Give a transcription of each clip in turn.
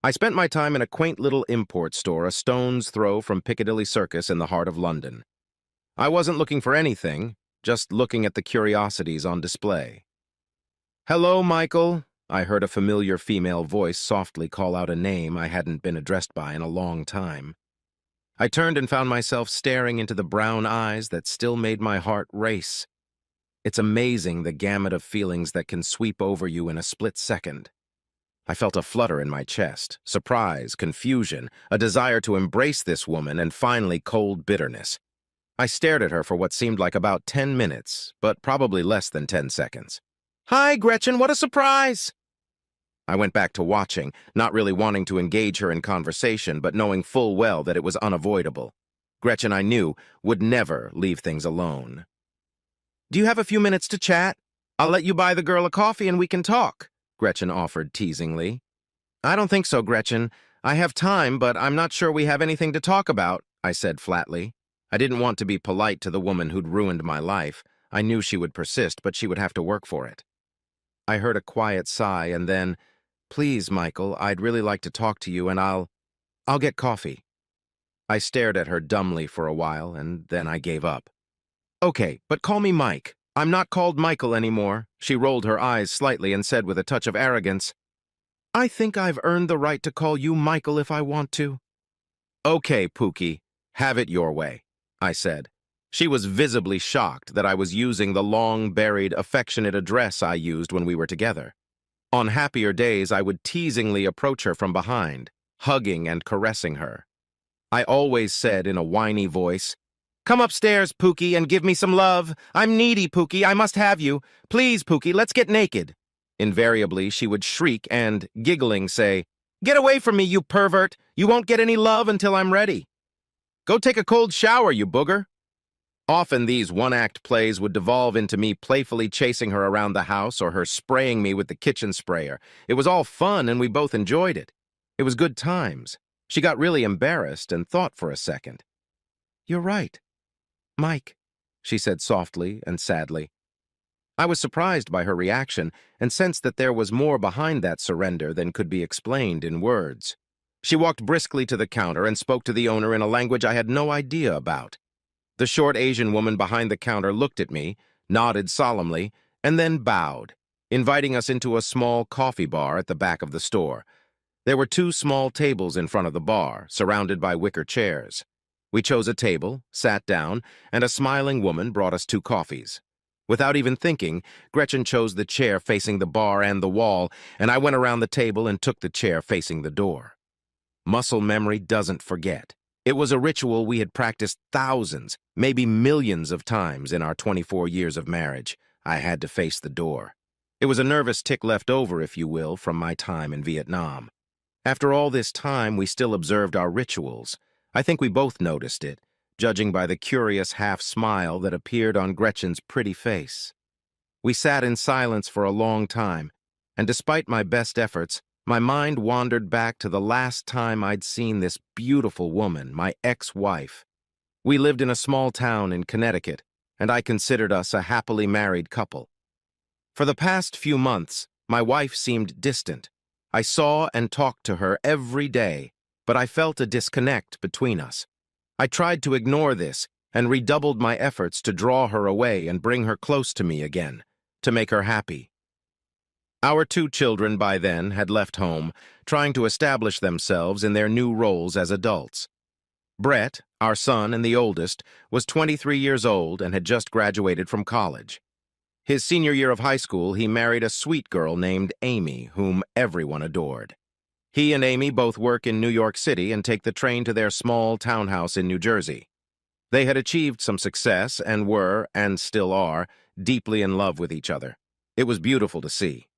I spent my time in a quaint little import store a stone's throw from Piccadilly Circus in the heart of London. I wasn't looking for anything, just looking at the curiosities on display. "Hello, Michael," I heard a familiar female voice softly call out a name I hadn't been addressed by in a long time. I turned and found myself staring into the brown eyes that still made my heart race. It's amazing the gamut of feelings that can sweep over you in a split second. I felt a flutter in my chest, surprise, confusion, a desire to embrace this woman, and finally cold bitterness. I stared at her for what seemed like about 10 minutes, but probably less than 10 seconds. "Hi, Gretchen, what a surprise!" I went back to watching, not really wanting to engage her in conversation, but knowing full well that it was unavoidable. Gretchen, I knew, would never leave things alone. "Do you have a few minutes to chat? I'll let you buy the girl a coffee and we can talk," Gretchen offered teasingly. "I don't think so, Gretchen. I have time, but I'm not sure we have anything to talk about," I said flatly. I didn't want to be polite to the woman who'd ruined my life. I knew she would persist, but she would have to work for it. I heard a quiet sigh and then, "Please, Michael, I'd really like to talk to you and I'll get coffee." I stared at her dumbly for a while and then I gave up. "Okay, but call me Mike. I'm not called Michael anymore." She rolled her eyes slightly and said with a touch of arrogance, "I think I've earned the right to call you Michael if I want to." "Okay, Pookie, have it your way," I said. She was visibly shocked that I was using the long-buried, affectionate address I used when we were together. On happier days, I would teasingly approach her from behind, hugging and caressing her. I always said in a whiny voice, "Come upstairs, Pookie, and give me some love. I'm needy, Pookie. I must have you. Please, Pookie, let's get naked." Invariably, she would shriek and, giggling, say, "Get away from me, you pervert. You won't get any love until I'm ready. Go take a cold shower, you booger." Often these one-act plays would devolve into me playfully chasing her around the house or her spraying me with the kitchen sprayer. It was all fun and we both enjoyed it. It was good times. She got really embarrassed and thought for a second. "You're right, Mike," she said softly and sadly. I was surprised by her reaction and sensed that there was more behind that surrender than could be explained in words. She walked briskly to the counter and spoke to the owner in a language I had no idea about. The short Asian woman behind the counter looked at me, nodded solemnly, and then bowed, inviting us into a small coffee bar at the back of the store. There were 2 small tables in front of the bar, surrounded by wicker chairs. We chose a table, sat down, and a smiling woman brought us 2 coffees. Without even thinking, Gretchen chose the chair facing the bar and the wall, and I went around the table and took the chair facing the door. Muscle memory doesn't forget. It was a ritual we had practiced thousands, maybe millions of times in our 24 years of marriage. I had to face the door. It was a nervous tick left over, if you will, from my time in Vietnam. After all this time, we still observed our rituals. I think we both noticed it, judging by the curious half-smile that appeared on Gretchen's pretty face. We sat in silence for a long time, and despite my best efforts, my mind wandered back to the last time I'd seen this beautiful woman, my ex-wife. We lived in a small town in Connecticut, and I considered us a happily married couple. For the past few months, my wife seemed distant. I saw and talked to her every day, but I felt a disconnect between us. I tried to ignore this and redoubled my efforts to draw her away and bring her close to me again, to make her happy. Our 2 children by then had left home, trying to establish themselves in their new roles as adults. Brett, our son and the oldest, was 23 years old and had just graduated from college. His senior year of high school, he married a sweet girl named Amy, whom everyone adored. He and Amy both work in New York City and take the train to their small townhouse in New Jersey. They had achieved some success and were, and still are, deeply in love with each other. It was beautiful to see.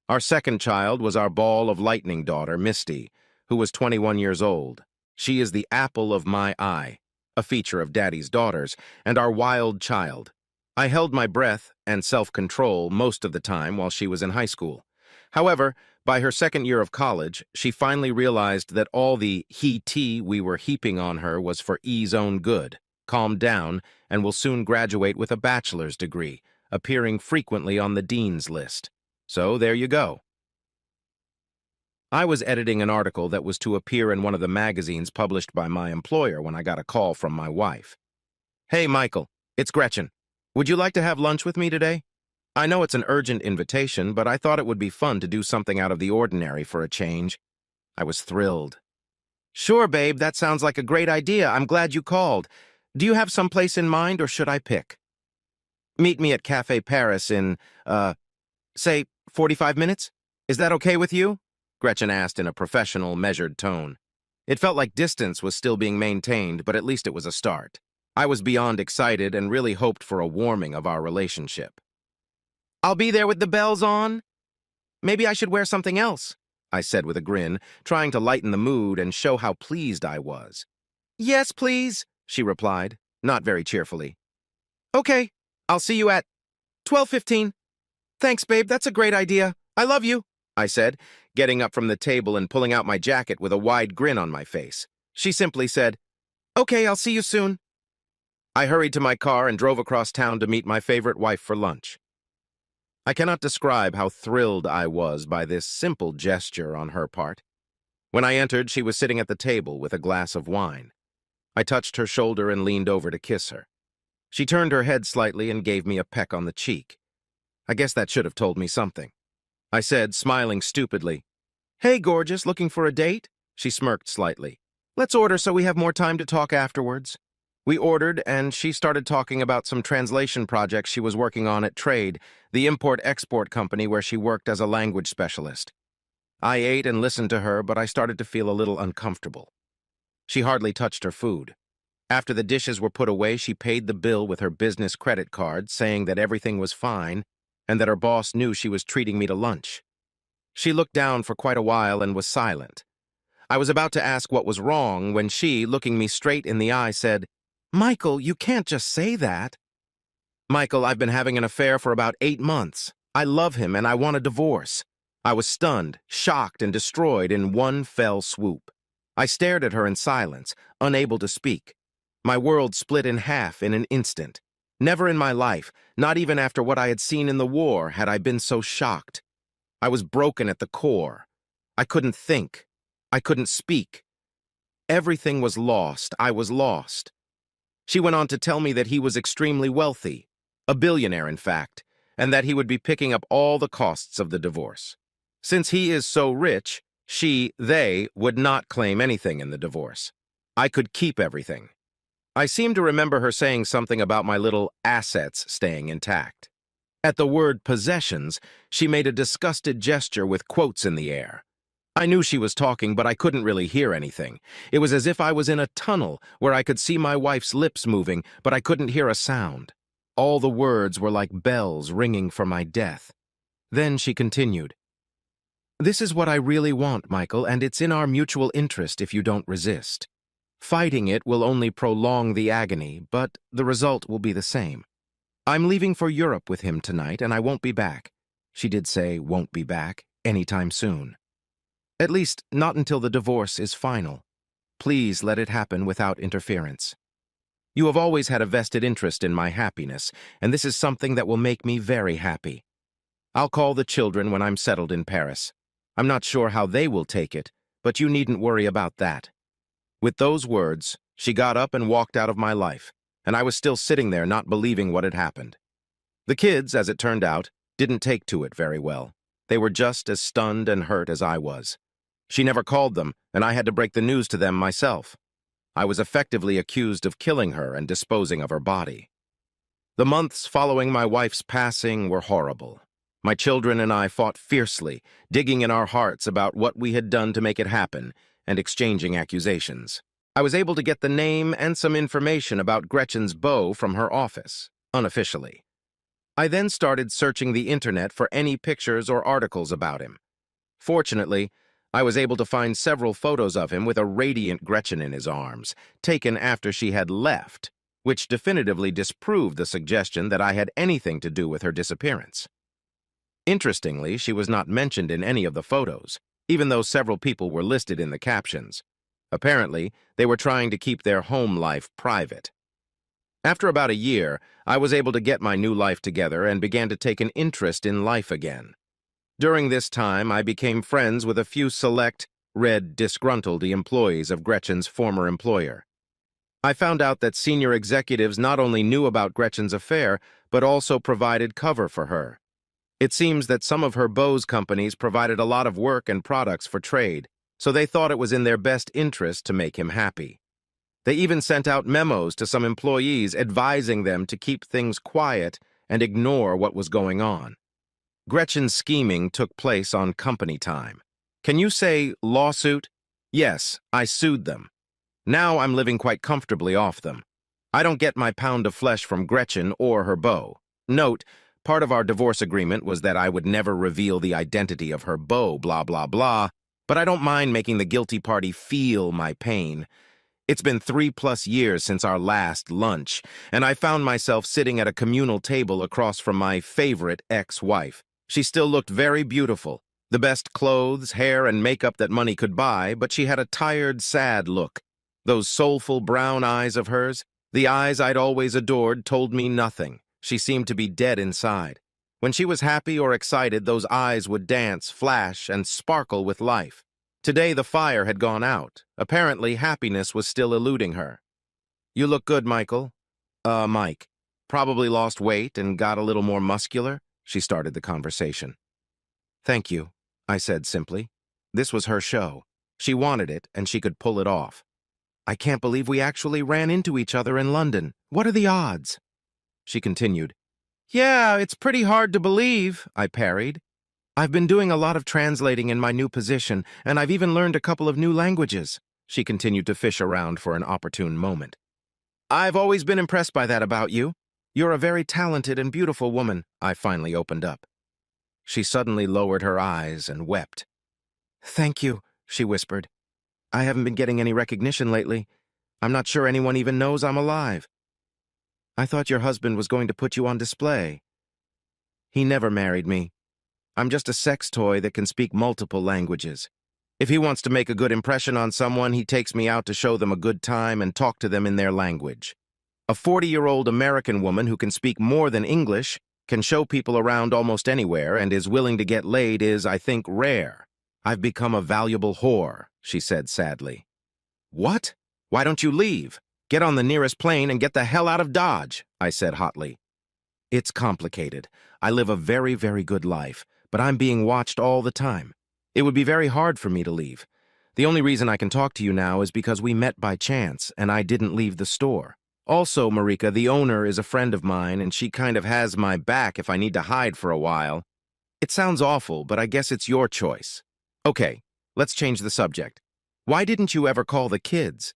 Our second child was our ball of lightning daughter, Misty, who was 21 years old. She is the apple of my eye, a feature of Daddy's daughters, and our wild child. I held my breath and self-control most of the time while she was in high school. However, by her second year of college, she finally realized that all the he-tea we were heaping on her was for E's own good, calmed down, and will soon graduate with a bachelor's degree, appearing frequently on the dean's list. So there you go. I was editing an article that was to appear in one of the magazines published by my employer when I got a call from my wife. "Hey, Michael, it's Gretchen. Would you like to have lunch with me today? I know it's an urgent invitation, but I thought it would be fun to do something out of the ordinary for a change." I was thrilled. "Sure, babe, that sounds like a great idea. I'm glad you called. Do you have some place in mind, or should I pick?" "Meet me at Café Paris in, say, 45 minutes? Is that okay with you?" Gretchen asked in a professional, measured tone. It felt like distance was still being maintained, but at least it was a start. I was beyond excited and really hoped for a warming of our relationship. "I'll be there with the bells on. Maybe I should wear something else," I said with a grin, trying to lighten the mood and show how pleased I was. "Yes, please," she replied, not very cheerfully. "Okay, I'll see you at 12:15. "Thanks, babe, that's a great idea. I love you," I said, getting up from the table and pulling out my jacket with a wide grin on my face. She simply said, "Okay, I'll see you soon." I hurried to my car and drove across town to meet my favorite wife for lunch. I cannot describe how thrilled I was by this simple gesture on her part. When I entered, she was sitting at the table with a glass of wine. I touched her shoulder and leaned over to kiss her. She turned her head slightly and gave me a peck on the cheek. I guess that should have told me something. I said, smiling stupidly, "Hey, gorgeous, looking for a date?" She smirked slightly. "Let's order so we have more time to talk afterwards." We ordered, and she started talking about some translation projects she was working on at Trade, the import-export company where she worked as a language specialist. I ate and listened to her, but I started to feel a little uncomfortable. She hardly touched her food. After the dishes were put away, she paid the bill with her business credit card, saying that everything was fine and that her boss knew she was treating me to lunch. She looked down for quite a while and was silent. I was about to ask what was wrong when she, looking me straight in the eye, said, "Michael, you can't just say that." "Michael, I've been having an affair for about 8 months. I love him and I want a divorce." I was stunned, shocked, and destroyed in one fell swoop. I stared at her in silence, unable to speak. My world split in half in an instant. Never in my life, not even after what I had seen in the war, had I been so shocked. I was broken at the core. I couldn't think. I couldn't speak. Everything was lost. I was lost. She went on to tell me that he was extremely wealthy, a billionaire in fact, and that he would be picking up all the costs of the divorce. Since he is so rich, they would not claim anything in the divorce. I could keep everything. I seem to remember her saying something about my little assets staying intact. At the word possessions, she made a disgusted gesture with quotes in the air. I knew she was talking, but I couldn't really hear anything. It was as if I was in a tunnel where I could see my wife's lips moving, but I couldn't hear a sound. All the words were like bells ringing for my death. Then she continued, "This is what I really want, Michael, and it's in our mutual interest if you don't resist. Fighting it will only prolong the agony, but the result will be the same. I'm leaving for Europe with him tonight, and I won't be back." She did say won't be back anytime soon. "At least, not until the divorce is final. Please let it happen without interference. You have always had a vested interest in my happiness, and this is something that will make me very happy. I'll call the children when I'm settled in Paris. I'm not sure how they will take it, but you needn't worry about that." With those words, she got up and walked out of my life, and I was still sitting there not believing what had happened. The kids, as it turned out, didn't take to it very well. They were just as stunned and hurt as I was. She never called them, and I had to break the news to them myself. I was effectively accused of killing her and disposing of her body. The months following my wife's passing were horrible. My children and I fought fiercely, digging in our hearts about what we had done to make it happen, and exchanging accusations. I was able to get the name and some information about Gretchen's beau from her office, unofficially. I then started searching the internet for any pictures or articles about him. Fortunately, I was able to find several photos of him with a radiant Gretchen in his arms, taken after she had left, which definitively disproved the suggestion that I had anything to do with her disappearance. Interestingly, she was not mentioned in any of the photos, even though several people were listed in the captions. Apparently, they were trying to keep their home life private. After about a year, I was able to get my new life together and began to take an interest in life again. During this time, I became friends with a few select, red, disgruntled employees of Gretchen's former employer. I found out that senior executives not only knew about Gretchen's affair, but also provided cover for her. It seems that some of her beau's companies provided a lot of work and products for trade, so they thought it was in their best interest to make him happy. They even sent out memos to some employees advising them to keep things quiet and ignore what was going on. Gretchen's scheming took place on company time. Can you say lawsuit? Yes, I sued them. Now I'm living quite comfortably off them. I don't get my pound of flesh from Gretchen or her beau. Note, part of our divorce agreement was that I would never reveal the identity of her beau, blah, blah, blah, but I don't mind making the guilty party feel my pain. It's been 3+ years since our last lunch, and I found myself sitting at a communal table across from my favorite ex-wife. She still looked very beautiful, the best clothes, hair, and makeup that money could buy, but she had a tired, sad look. Those soulful brown eyes of hers, the eyes I'd always adored, told me nothing. She seemed to be dead inside. When she was happy or excited, those eyes would dance, flash, and sparkle with life. Today the fire had gone out. Apparently, happiness was still eluding her. "You look good, Michael." Mike. Probably lost weight and got a little more muscular?" She started the conversation. "Thank you," I said simply. This was her show. She wanted it, and she could pull it off. "I can't believe we actually ran into each other in London. What are the odds?" She continued. "Yeah, it's pretty hard to believe," I parried. "I've been doing a lot of translating in my new position, and I've even learned a couple of new languages." She continued to fish around for an opportune moment. "I've always been impressed by that about you. You're a very talented and beautiful woman," I finally opened up. She suddenly lowered her eyes and wept. "Thank you," she whispered. "I haven't been getting any recognition lately. I'm not sure anyone even knows I'm alive." "I thought your husband was going to put you on display." "He never married me. I'm just a sex toy that can speak multiple languages. If he wants to make a good impression on someone, he takes me out to show them a good time and talk to them in their language. A 40-year-old American woman who can speak more than English, can show people around almost anywhere, and is willing to get laid is, I think, rare. I've become a valuable whore," she said sadly. "What? Why don't you leave? Get on the nearest plane and get the hell out of Dodge," I said hotly. "It's complicated. I live a very, very good life, but I'm being watched all the time. It would be very hard for me to leave. The only reason I can talk to you now is because we met by chance, and I didn't leave the store. Also, Marika, the owner is a friend of mine, and she kind of has my back if I need to hide for a while. It sounds awful, but I guess it's your choice. Okay, let's change the subject. Why didn't you ever call the kids?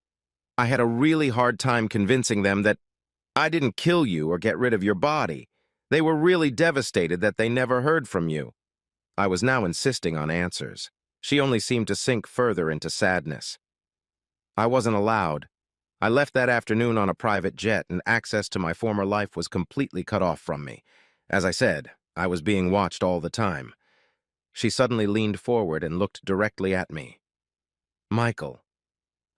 I had a really hard time convincing them that I didn't kill you or get rid of your body. They were really devastated that they never heard from you." I was now insisting on answers. She only seemed to sink further into sadness. "I wasn't allowed. I left that afternoon on a private jet, and access to my former life was completely cut off from me. As I said, I was being watched all the time." She suddenly leaned forward and looked directly at me. "Michael,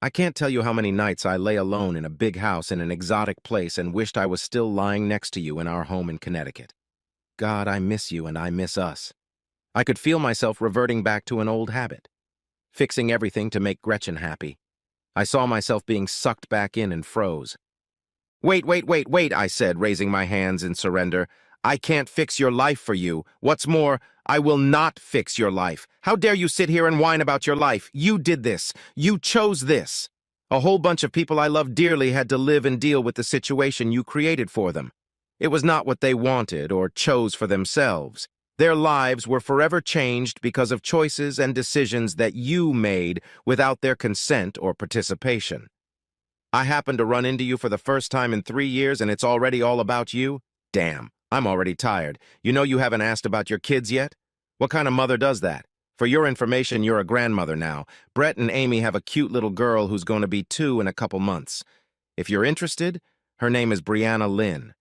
I can't tell you how many nights I lay alone in a big house in an exotic place and wished I was still lying next to you in our home in Connecticut. God, I miss you and I miss us. I could feel myself reverting back to an old habit, fixing everything to make Gretchen happy. I saw myself being sucked back in and froze. Wait, I said, raising my hands in surrender. "I can't fix your life for you. What's more, I will not fix your life. How dare you sit here and whine about your life? You did this. You chose this. A whole bunch of people I love dearly had to live and deal with the situation you created for them. It was not what they wanted or chose for themselves. Their lives were forever changed because of choices and decisions that you made without their consent or participation. I happened to run into you for the first time in 3 years and it's already all about you? Damn, I'm already tired. You know you haven't asked about your kids yet? What kind of mother does that? For your information, you're a grandmother now. Brett and Amy have a cute little girl who's going to be 2 in a couple months. If you're interested, her name is Brianna Lynn.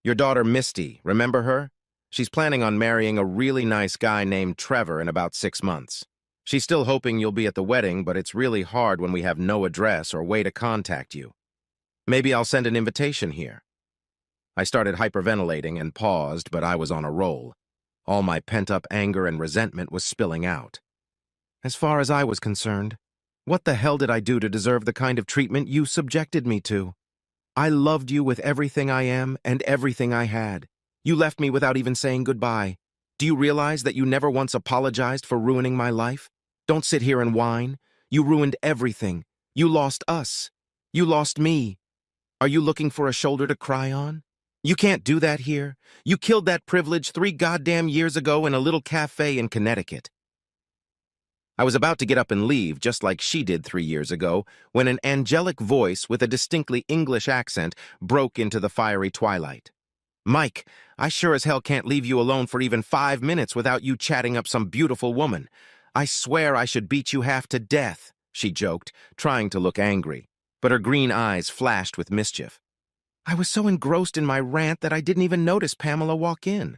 Your daughter Misty, remember her? She's planning on marrying a really nice guy named Trevor in about 6 months. She's still hoping you'll be at the wedding, but it's really hard when we have no address or way to contact you. Maybe I'll send an invitation here." I started hyperventilating and paused, but I was on a roll. All my pent-up anger and resentment was spilling out. As far as I was concerned, what the hell did I do to deserve the kind of treatment you subjected me to? I loved you with everything I am and everything I had. You left me without even saying goodbye. Do you realize that you never once apologized for ruining my life? Don't sit here and whine. You ruined everything. You lost us. You lost me. Are you looking for a shoulder to cry on? You can't do that here. You killed that privilege 3 goddamn years ago in a little cafe in Connecticut. I was about to get up and leave, just like she did 3 years ago, when an angelic voice with a distinctly English accent broke into the fiery twilight. Mike, I sure as hell can't leave you alone for even 5 minutes without you chatting up some beautiful woman. I swear I should beat you half to death, she joked, trying to look angry, but her green eyes flashed with mischief. I was so engrossed in my rant that I didn't even notice Pamela walk in.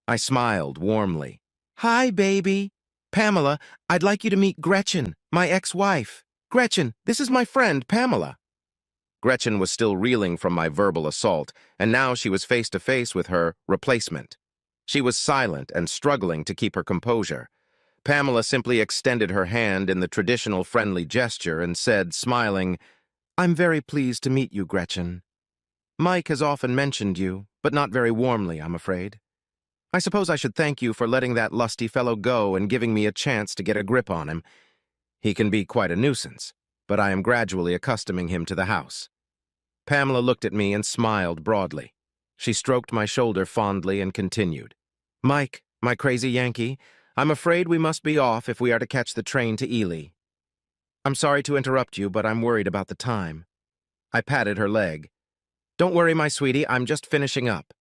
I smiled warmly. Hi, baby. Pamela, I'd like you to meet Gretchen, my ex-wife. Gretchen, this is my friend, Pamela. Gretchen was still reeling from my verbal assault, and now she was face to face with her replacement. She was silent and struggling to keep her composure. Pamela simply extended her hand in the traditional friendly gesture and said, smiling, I'm very pleased to meet you, Gretchen. Mike has often mentioned you, but not very warmly, I'm afraid. I suppose I should thank you for letting that lusty fellow go and giving me a chance to get a grip on him. He can be quite a nuisance, but I am gradually accustoming him to the house. Pamela looked at me and smiled broadly. She stroked my shoulder fondly and continued. Mike, my crazy Yankee, I'm afraid we must be off if we are to catch the train to Ely. I'm sorry to interrupt you, but I'm worried about the time. I patted her leg. Don't worry, my sweetie, I'm just finishing up.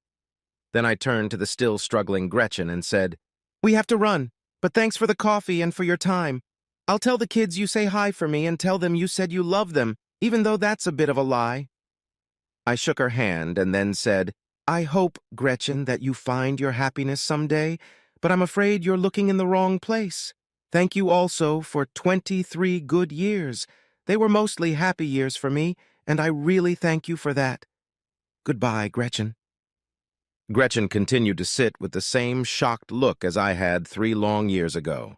Then I turned to the still struggling Gretchen and said, We have to run, but thanks for the coffee and for your time. I'll tell the kids you say hi for me and tell them you said you love them, even though that's a bit of a lie. I shook her hand and then said, I hope, Gretchen, that you find your happiness someday, but I'm afraid you're looking in the wrong place. Thank you also for 23 good years. They were mostly happy years for me, and I really thank you for that. Goodbye, Gretchen. Gretchen continued to sit with the same shocked look as I had 3 long years ago.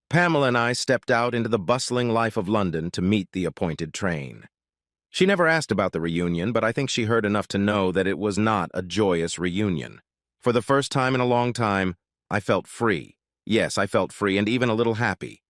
Pamela and I stepped out into the bustling life of London to meet the appointed train. She never asked about the reunion, but I think she heard enough to know that it was not a joyous reunion. For the first time in a long time, I felt free. Yes, I felt free and even a little happy.